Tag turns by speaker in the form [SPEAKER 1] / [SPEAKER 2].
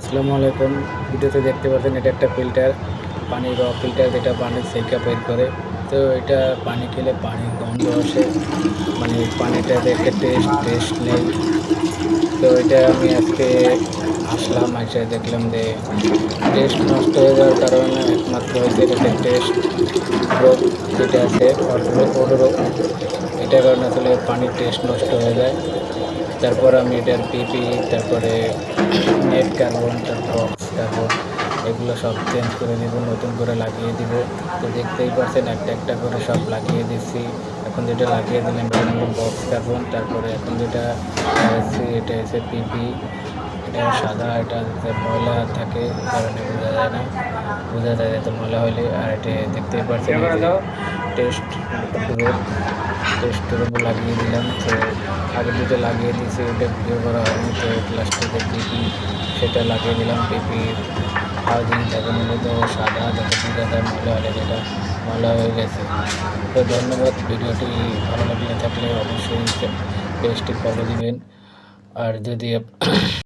[SPEAKER 1] আসসালামু আলাইকুম। ভিডিওতে দেখতে পাচ্ছেন এটা একটা ফিল্টার, পানির ফিল্টার যেটা পানি সেকা বের করে। তো এটা পানি খেলে পানির গন্ধ আসে, মানে পানিটাতে একটা টেস্ট নেই। তো এটা আমি আজকে আসলাম, এসে দেখলাম যে টেস্ট নষ্ট হয়ে যাওয়ার কারণে একমাত্র হচ্ছে এটাতে টেস্ট ড্রপ যেটা আছে ওডোরো, এটার কারণে আসলে পানির টেস্ট নষ্ট হয়ে যায়। তারপর আমি এটার পিপি, তারপরে নেট কার্বন, তারপর বক্স কার্বন, এগুলো সব চেঞ্জ করে দিব, নতুন করে লাগিয়ে দিব। তো দেখতেই পাচ্ছেন একটা একটা করে সব লাগিয়ে দিচ্ছি। এখন যেটা লাগিয়ে দিলাম এটা হলো বক্স কার্বন, তারপরে এখন যেটা লাগাচ্ছি এটা হচ্ছে পিপি। এটা সাদা, এটা যাতে ময়লা থাকে কারণে বোঝা যায় না, বোঝা যায় যাতে ময়লা হলে। আর এটা দেখতেই পাচ্ছেন টেস্ট ড্রপ, টেস্ট ড্রপ লাগিয়ে দিলাম। তো আগে দুটো লাগিয়ে দিয়েছি, ওটা ভিডিও করা হয়নি। তো লাস্টে যে পিপি সেটা লাগিয়ে দিলাম। পিপি হাউজিং থাকে মূলত সাদা, যাতে বোঝা যায় ময়লা হলে যেটা ময়লা হয়ে গেছে। তো ধন্যবাদ। ভিডিওটি ভালো লাগলে থাকলে অবশ্যই পেজটি ফলো দিবেন। আর যদি